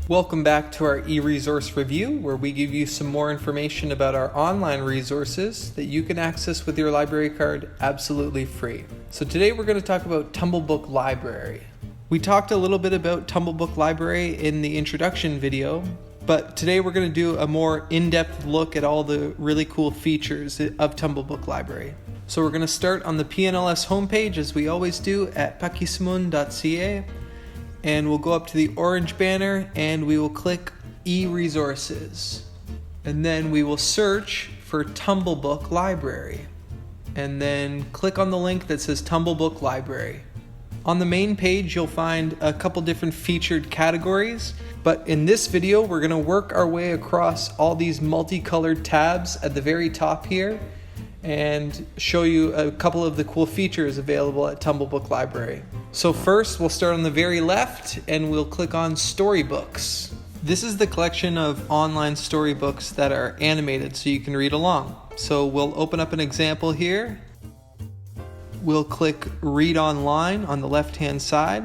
Welcome back to our e-resource review, where we give you some more information about our online resources that you can access with your library card absolutely free. So today we're going to talk about TumbleBook Library. We talked a little bit about TumbleBook Library in the introduction video, but today we're going to do a more in-depth look at all the really cool features of TumbleBook Library. So we're going to start on the PNLS homepage, as we always do, at Pahkisimon.ca. And we'll go up to the orange banner and we will click e-resources. And then we will search for TumbleBook Library. And then click on the link that says TumbleBook Library. On the main page you'll find a couple different featured categories, but in this video we're going to work our way across all these multicolored tabs at the very top here and show you a couple of the cool features available at TumbleBook Library. So first, we'll start on the very left and we'll click on Storybooks. This is the collection of online storybooks that are animated so you can read along. So we'll open up an example here. We'll click Read Online on the left-hand side,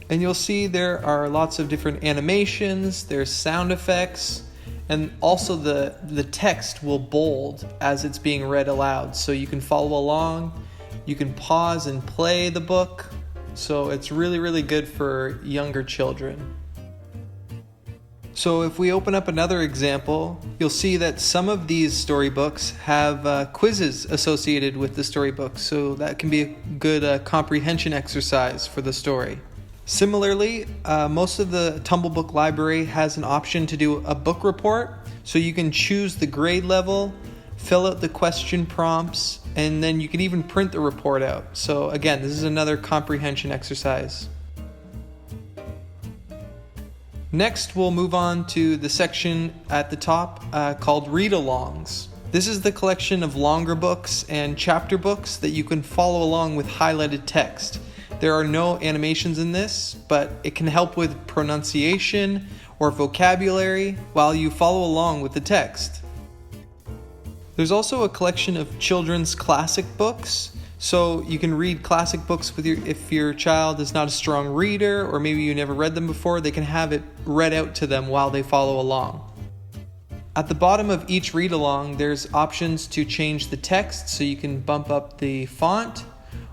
and you'll see there are lots of different animations, there's sound effects, and also the text will bold as it's being read aloud, so you can follow along, you can pause and play the book, so it's really good for younger children. So if we open up another example, you'll see that some of these storybooks have quizzes associated with the storybook, so that can be a good comprehension exercise for the story. Similarly, most of the TumbleBook Library has an option to do a book report, so you can choose the grade level, fill out the question prompts, and then you can even print the report out. So again, this is another comprehension exercise. Next, we'll move on to the section at the top called Rita Longs. This is the collection of longer books and chapter books that you can follow along with highlighted text. There are no animations in this, but it can help with pronunciation or vocabulary while you follow along with the text. There's also a collection of children's classic books, so you can read classic books with if your child is not a strong reader, or maybe you never read them before, they can have it read out to them while they follow along. At the bottom of each read along, there's options to change the text, so you can bump up the font,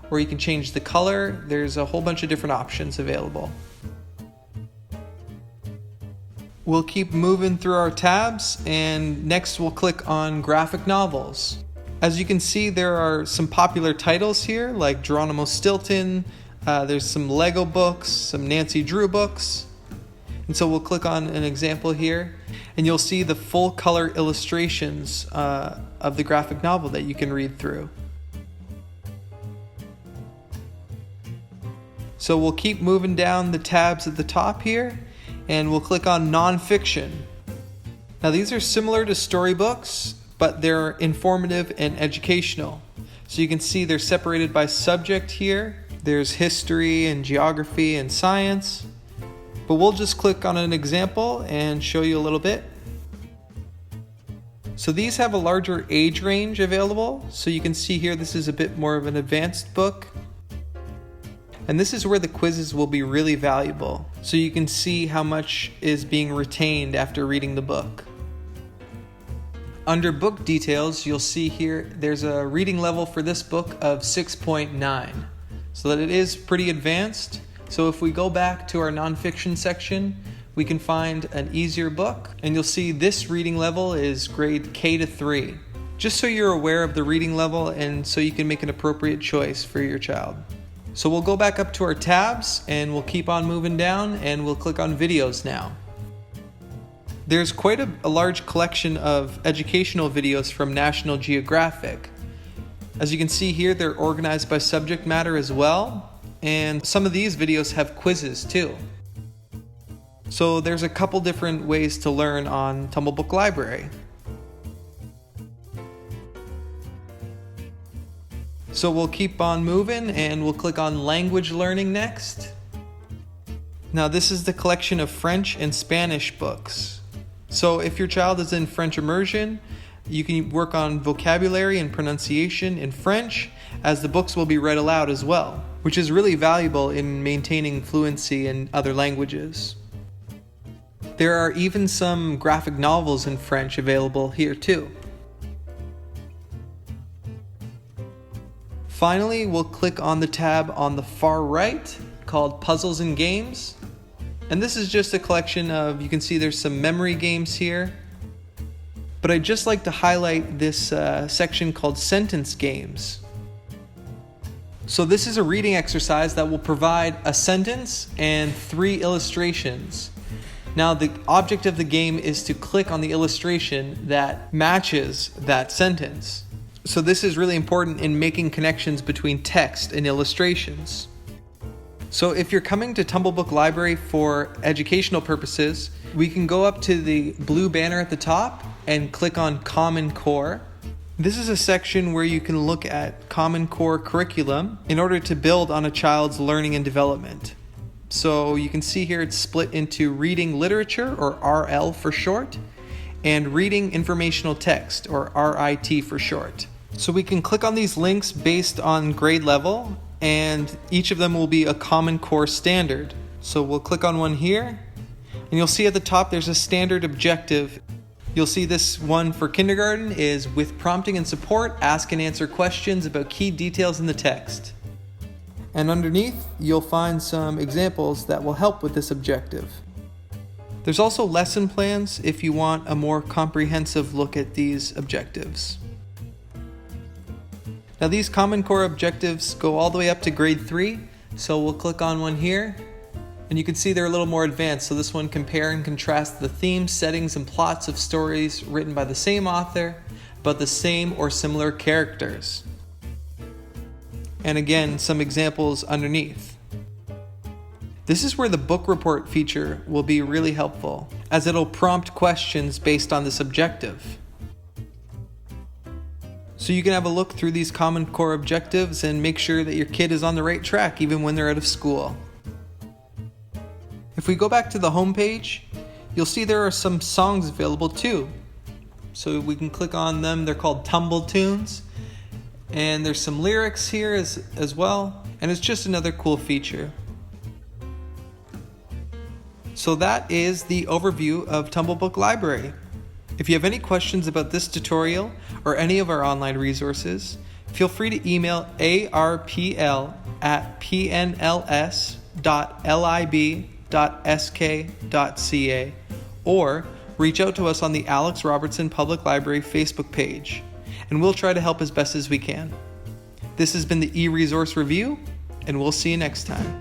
or you can change the color. There's a whole bunch of different options available. We'll keep moving through our tabs, and next we'll click on graphic novels. As you can see, there are some popular titles here like Geronimo Stilton, there's some Lego books, some Nancy Drew books. And so we'll click on an example here, and you'll see the full color illustrations of the graphic novel that you can read through. So we'll keep moving down the tabs at the top here, and we'll click on Nonfiction. Now these are similar to storybooks, but they're informative and educational. So you can see they're separated by subject here. There's history and geography and science. But we'll just click on an example and show you a little bit. So these have a larger age range available. So you can see here this is a bit more of an advanced book. And this is where the quizzes will be really valuable, so you can see how much is being retained after reading the book. Under book details, you'll see here there's a reading level for this book of 6.9, so that it is pretty advanced. So if we go back to our nonfiction section, we can find an easier book, and you'll see this reading level is grade K to 3, just so you're aware of the reading level and so you can make an appropriate choice for your child. So we'll go back up to our tabs and we'll keep on moving down, and we'll click on videos now. There's quite a large collection of educational videos from National Geographic. As you can see here, they're organized by subject matter as well, and some of these videos have quizzes too. So there's a couple different ways to learn on TumbleBook Library. So we'll keep on moving and we'll click on language learning next. Now this is the collection of French and Spanish books. So if your child is in French immersion, you can work on vocabulary and pronunciation in French, as the books will be read aloud as well, which is really valuable in maintaining fluency in other languages. There are even some graphic novels in French available here too. Finally, we'll click on the tab on the far right called Puzzles and Games. And this is just a collection of, you can see there's some memory games here. But I'd just like to highlight this section called Sentence Games. So this is a reading exercise that will provide a sentence and 3 illustrations. Now the object of the game is to click on the illustration that matches that sentence. So this is really important in making connections between text and illustrations. So if you're coming to TumbleBook Library for educational purposes, we can go up to the blue banner at the top and click on Common Core. This is a section where you can look at Common Core curriculum in order to build on a child's learning and development. So you can see here it's split into Reading Literature, or RL for short, and Reading Informational Text, or RIT for short. So we can click on these links based on grade level, and each of them will be a Common Core standard. So we'll click on one here, and you'll see at the top there's a standard objective. You'll see this one for kindergarten is with prompting and support, ask and answer questions about key details in the text. And underneath, you'll find some examples that will help with this objective. There's also lesson plans if you want a more comprehensive look at these objectives. Now these Common Core objectives go all the way up to grade 3, so we'll click on one here. And you can see they're a little more advanced, so this one compare and contrast the themes, settings, and plots of stories written by the same author, but the same or similar characters. And again, some examples underneath. This is where the book report feature will be really helpful, as it'll prompt questions based on this objective. So you can have a look through these Common Core objectives and make sure that your kid is on the right track even when they're out of school. If we go back to the home page, you'll see there are some songs available too. So we can click on them. They're called Tumble Tunes. And there's some lyrics here as well. And it's just another cool feature. So that is the overview of TumbleBook Library. If you have any questions about this tutorial or any of our online resources, feel free to email arpl@pnls.lib.sk.ca or reach out to us on the Alex Robertson Public Library Facebook page, and we'll try to help as best as we can. This has been the e-resource review, and we'll see you next time.